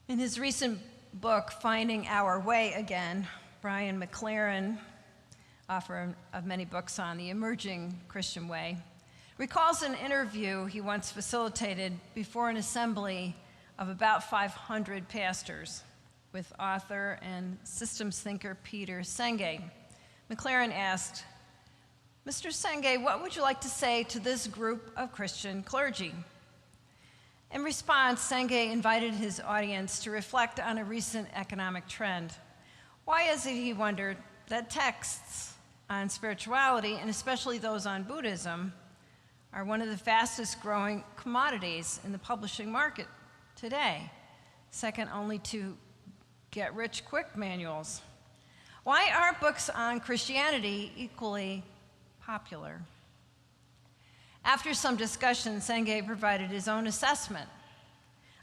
In his recent book, Finding Our Way Again, Brian McLaren, author of many books on the emerging Christian way, recalls an interview he once facilitated before an assembly of about 500 pastors with author and systems thinker Peter Senge. McLaren asked, "Mr. Senge, what would you like to say to this group of Christian clergy?" In response, Senge invited his audience to reflect on a recent economic trend. Why is it, he wondered, that texts on spirituality, and especially those on Buddhism, are one of the fastest growing commodities in the publishing market today, second only to get-rich-quick manuals? Why are books on Christianity equally popular? After some discussion, Senge provided his own assessment.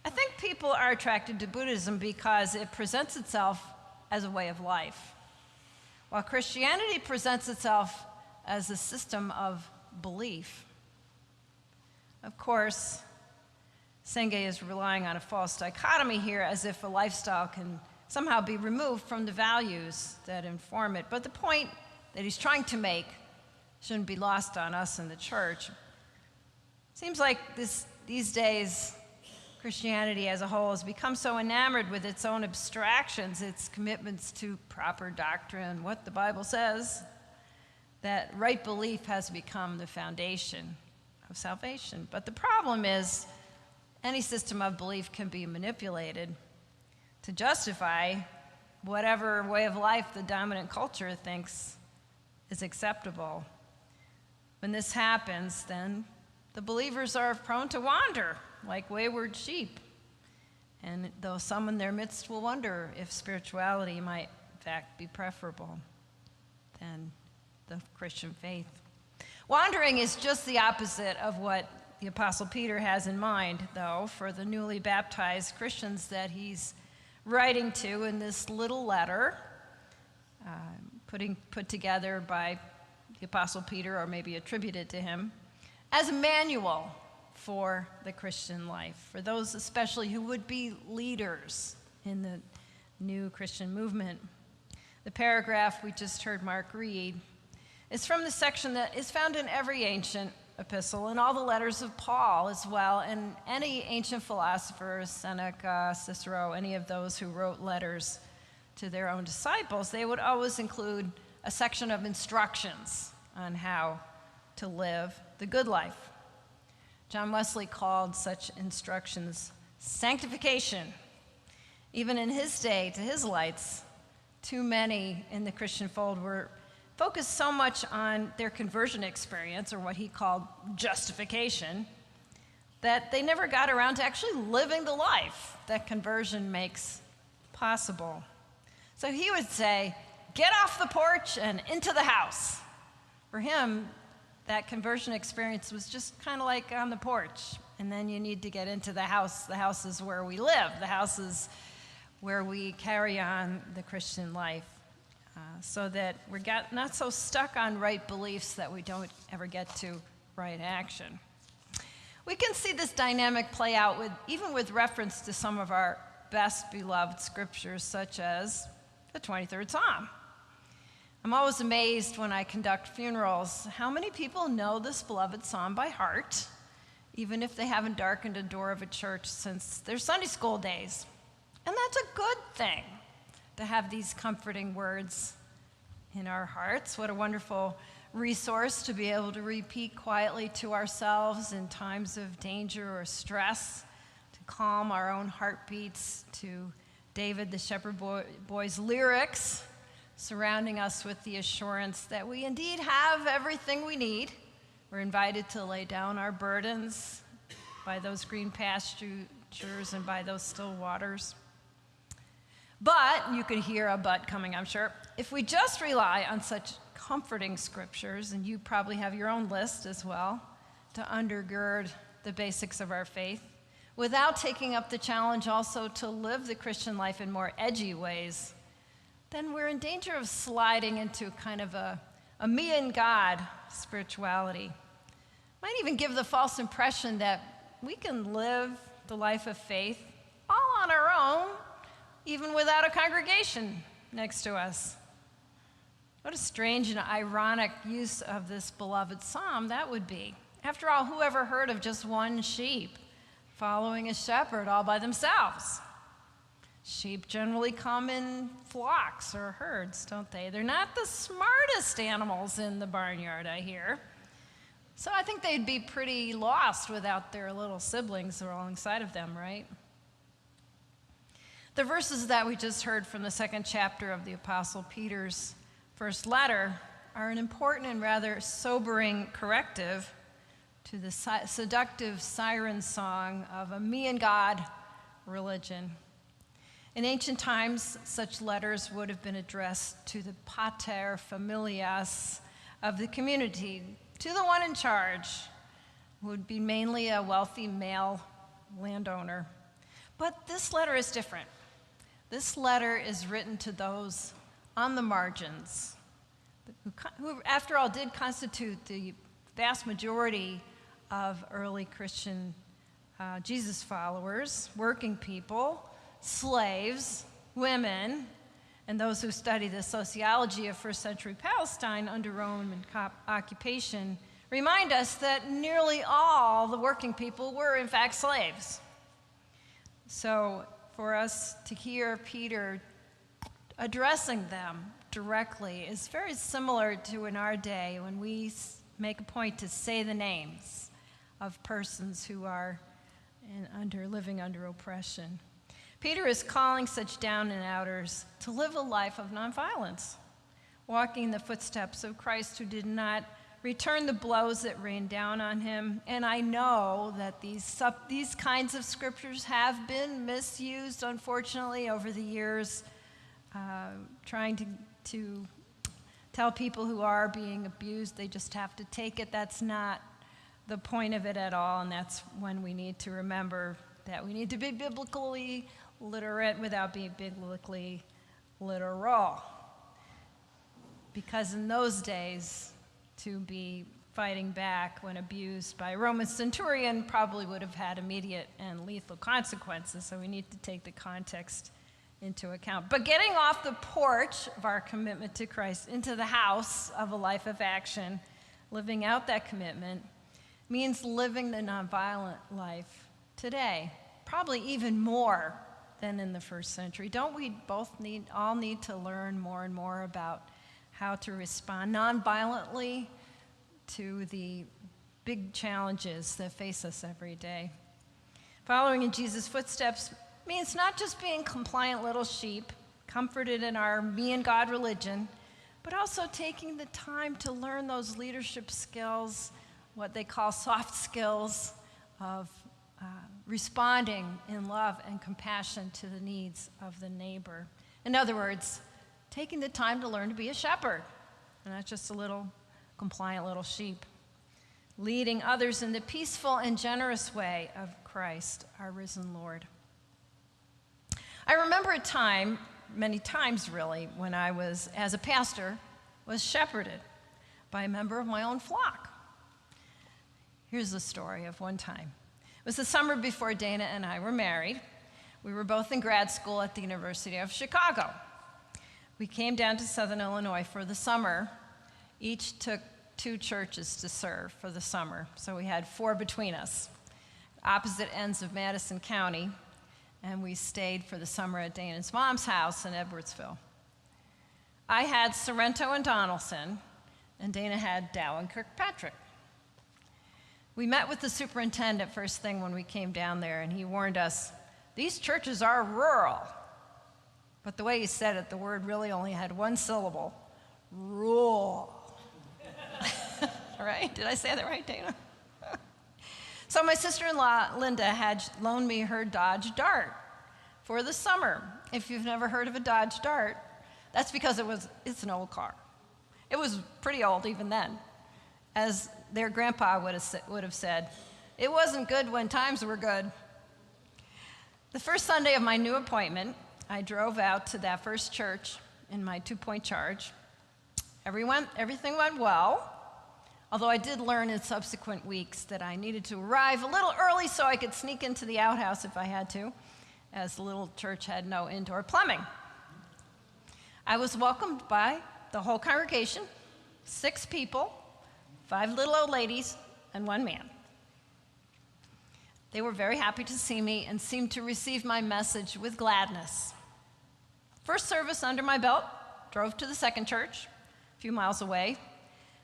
"I think people are attracted to Buddhism because it presents itself as a way of life, while Christianity presents itself as a system of belief." Of course, Senge is relying on a false dichotomy here, as if a lifestyle can somehow be removed from the values that inform it. But the point that he's trying to make shouldn't be lost on us in the church. Seems like these days, Christianity as a whole has become so enamored with its own abstractions, its commitments to proper doctrine, what the Bible says, that right belief has become the foundation of salvation. But the problem is, any system of belief can be manipulated to justify whatever way of life the dominant culture thinks is acceptable. When this happens, then the believers are prone to wander like wayward sheep. And though some in their midst will wonder if spirituality might in fact be preferable than the Christian faith. Wandering is just the opposite of what the Apostle Peter has in mind, though, for the newly baptized Christians that he's writing to in this little letter, put together by the Apostle Peter, or maybe attributed to him, as a manual for the Christian life, for those especially who would be leaders in the new Christian movement. The paragraph we just heard Mark read is from the section that is found in every ancient epistle and all the letters of Paul as well, and any ancient philosophers, Seneca, Cicero, any of those who wrote letters to their own disciples, they would always include a section of instructions on how to live the good life. John Wesley called such instructions sanctification. Even in his day, to his lights, too many in the Christian fold were focused so much on their conversion experience, or what he called justification, that they never got around to actually living the life that conversion makes possible. So he would say, get off the porch and into the house. For him, that conversion experience was just kind of like on the porch, and then you need to get into the house. The house is where we live. The house is where we carry on the Christian life, so that we're not so stuck on right beliefs that we don't ever get to right action. We can see this dynamic play out even with reference to some of our best beloved scriptures, such as the 23rd Psalm. I'm always amazed when I conduct funerals how many people know this beloved psalm by heart, even if they haven't darkened a door of a church since their Sunday school days. And that's a good thing, to have these comforting words in our hearts. What a wonderful resource to be able to repeat quietly to ourselves in times of danger or stress, to calm our own heartbeats to David the Shepherd Boy's lyrics, surrounding us with the assurance that we indeed have everything we need. We're invited to lay down our burdens by those green pastures and by those still waters. But, you could hear a but coming, I'm sure, if we just rely on such comforting scriptures, and you probably have your own list as well, to undergird the basics of our faith, without taking up the challenge also to live the Christian life in more edgy ways, then we're in danger of sliding into kind of a me and God spirituality. Might even give the false impression that we can live the life of faith all on our alone, even without a congregation next to us. What a strange and ironic use of this beloved psalm that would be. After all, who ever heard of just one sheep following a shepherd all by themselves? Sheep generally come in flocks or herds, don't they? They're not the smartest animals in the barnyard, I hear. So I think they'd be pretty lost without their little siblings alongside of them, right? The verses that we just heard from the second chapter of the Apostle Peter's first letter are an important and rather sobering corrective to the seductive siren song of a me and God religion. In ancient times, such letters would have been addressed to the pater familias of the community, to the one in charge, who would be mainly a wealthy male landowner. But this letter is different. This letter is written to those on the margins, who, after all, did constitute the vast majority of early Christian Jesus followers, working people, slaves, women, and those who study the sociology of first century Palestine under Roman occupation remind us that nearly all the working people were, in fact, slaves. So for us to hear Peter addressing them directly is very similar to in our day when we make a point to say the names of persons who are living under oppression. Peter is calling such down and outers to live a life of nonviolence, walking in the footsteps of Christ, who did not return the blows that rained down on him. And I know that these kinds of scriptures have been misused, unfortunately, over the years, trying to tell people who are being abused they just have to take it. That's not the point of it at all, and that's when we need to remember that we need to be biblically literate without being biblically literal. Because in those days, to be fighting back when abused by a Roman centurion probably would have had immediate and lethal consequences, so we need to take the context into account. But getting off the porch of our commitment to Christ into the house of a life of action, living out that commitment, means living the nonviolent life today, probably even more than in the first century. Don't we all need to learn more and more about how to respond nonviolently to the big challenges that face us every day? Following in Jesus' footsteps means not just being compliant little sheep, comforted in our me and God religion, but also taking the time to learn those leadership skills, what they call soft skills of responding in love and compassion to the needs of the neighbor. In other words, taking the time to learn to be a shepherd, and not just a little compliant little sheep. Leading others in the peaceful and generous way of Christ, our risen Lord. I remember a time, many times really, when I was, as a pastor, was shepherded by a member of my own flock. Here's the story of one time. It was the summer before Dana and I were married. We were both in grad school at the University of Chicago. We came down to Southern Illinois for the summer. Each took 2 churches to serve for the summer, so we had 4 between us, opposite ends of Madison County, and we stayed for the summer at Dana's mom's house in Edwardsville. I had Sorrento and Donaldson, and Dana had Dow and Kirkpatrick. We met with the superintendent first thing when we came down there, and he warned us, these churches are rural. But the way he said it, the word really only had 1 syllable, rural. All right, did I say that right, Dana? So my sister-in-law, Linda, had loaned me her Dodge Dart for the summer. If you've never heard of a Dodge Dart, that's because it's an old car. It was pretty old even then. As their grandpa would have said, it wasn't good when times were good. The first Sunday of my new appointment, I drove out to that first church in my 2-point charge. Everything went well, although I did learn in subsequent weeks that I needed to arrive a little early so I could sneak into the outhouse if I had to, as the little church had no indoor plumbing. I was welcomed by the whole congregation, 6 people, 5 little old ladies, and 1 man. They were very happy to see me and seemed to receive my message with gladness. First service under my belt, drove to the second church, a few miles away.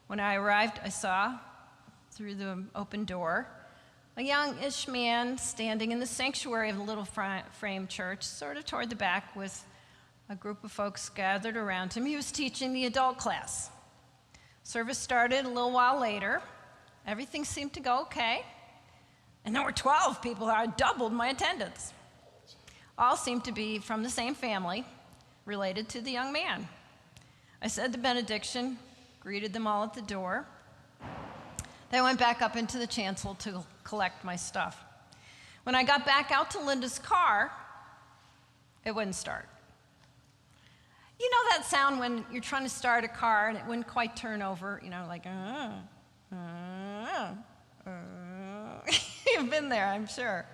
When I arrived, I saw, through the open door, a youngish man standing in the sanctuary of the little frame church, sort of toward the back, with a group of folks gathered around him. He was teaching the adult class. Service started a little while later. Everything seemed to go okay. And there were 12 people who had doubled my attendance. All seemed to be from the same family, related to the young man. I said the benediction, greeted them all at the door. Then I went back up into the chancel to collect my stuff. When I got back out to Linda's car, it wouldn't start. You know that sound when you're trying to start a car and it wouldn't quite turn over, like, You've been there, I'm sure.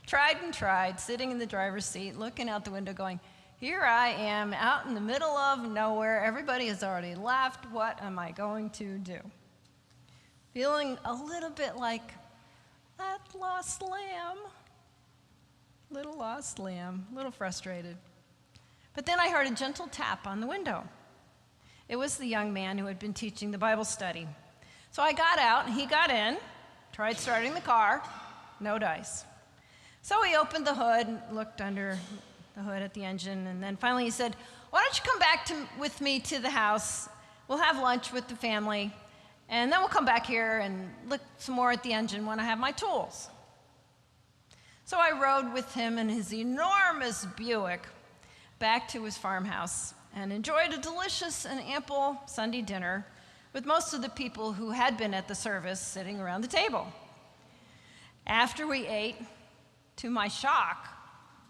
Tried and tried, sitting in the driver's seat, looking out the window going, here I am out in the middle of nowhere. Everybody has already left. What am I going to do? Feeling a little bit like that lost lamb. Little lost lamb, a little frustrated. But then I heard a gentle tap on the window. It was the young man who had been teaching the Bible study. So I got out and he got in, tried starting the car, no dice. So he opened the hood and looked under the hood at the engine, and then finally he said, why don't you come back with me to the house? We'll have lunch with the family, and then we'll come back here and look some more at the engine when I have my tools. So I rode with him in his enormous Buick back to his farmhouse and enjoyed a delicious and ample Sunday dinner with most of the people who had been at the service sitting around the table. After we ate, to my shock,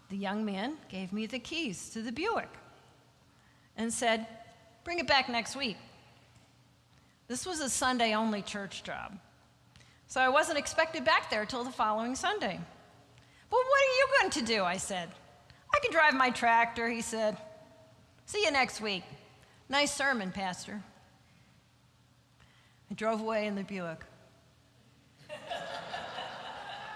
the young man gave me the keys to the Buick and said, bring it back next week. This was a Sunday-only church job, so I wasn't expected back there till the following Sunday. But what are you going to do? I said. I can drive my tractor, he said. See you next week. Nice sermon, Pastor. I drove away in the Buick.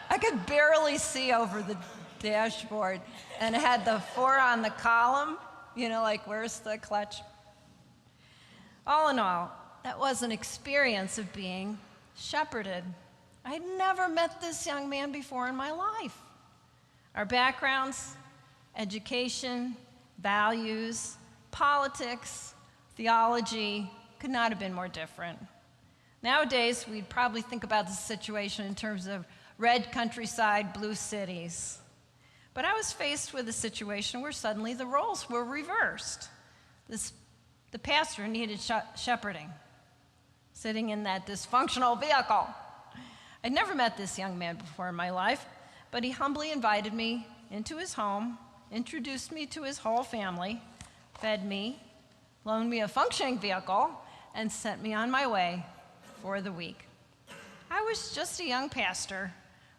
I could barely see over the dashboard, and it had the 4 on the column, like where's the clutch? All in all, that was an experience of being shepherded. I'd never met this young man before in my life. Our backgrounds, education, values, politics, theology could not have been more different. Nowadays, we'd probably think about the situation in terms of red countryside, blue cities. But I was faced with a situation where suddenly the roles were reversed. The pastor needed shepherding, sitting in that dysfunctional vehicle. I'd never met this young man before in my life, but he humbly invited me into his home, introduced me to his whole family, fed me, loaned me a functioning vehicle, and sent me on my way for the week. I was just a young pastor,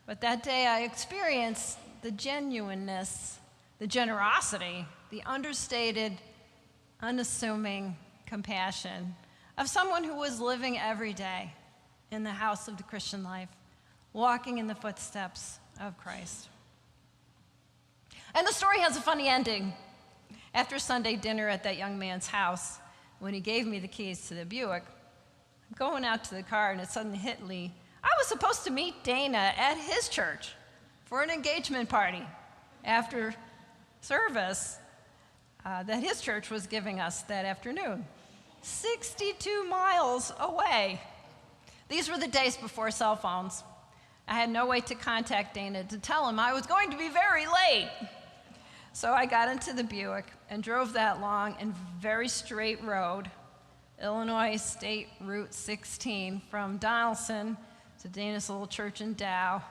but that day I experienced the genuineness, the generosity, the understated, unassuming compassion of someone who was living every day in the house of the Christian life, walking in the footsteps of Christ. And the story has a funny ending. After Sunday dinner at that young man's house, when he gave me the keys to the Buick, I'm going out to the car and it suddenly hit me. I was supposed to meet Dana at his church for an engagement party after service that his church was giving us that afternoon, 62 miles away. These were the days before cell phones. I had no way to contact Dana to tell him I was going to be very late. So I got into the Buick and drove that long and very straight road, Illinois State Route 16, from Donaldson to Dana's little church in Dow,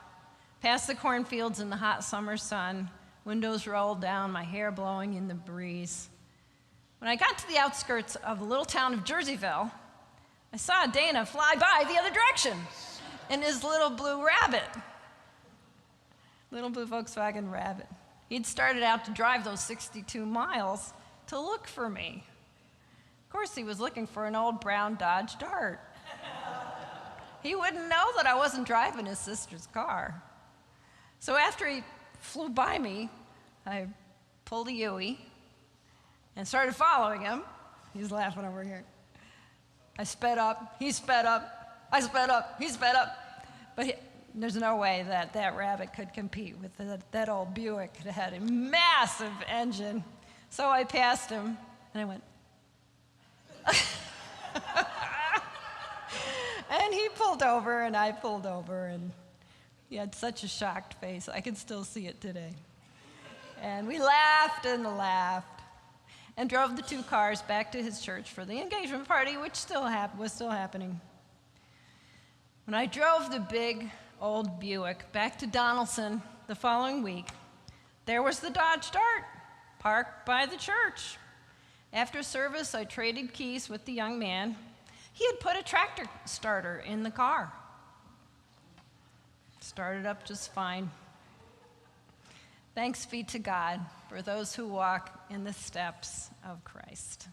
past the cornfields in the hot summer sun, windows rolled down, my hair blowing in the breeze. When I got to the outskirts of the little town of Jerseyville, I saw Dana fly by the other direction in his little blue Rabbit, little blue Volkswagen Rabbit. He'd started out to drive those 62 miles to look for me. Of course, he was looking for an old brown Dodge Dart. He wouldn't know that I wasn't driving his sister's car. So after he flew by me, I pulled a Yui and started following him. He's laughing over here. I sped up, he sped up, I sped up, he sped up. But there's no way that that rabbit could compete with that old Buick that had a massive engine. So I passed him, and I went, and he pulled over, and I pulled over, and he had such a shocked face. I can still see it today. And we laughed and laughed and drove the two cars back to his church for the engagement party, which was still happening. When I drove the big old Buick back to Donaldson the following week, there was the Dodge Dart parked by the church. After service, I traded keys with the young man. He had put a tractor starter in the car. Started up just fine. Thanks be to God for those who walk in the steps of Christ.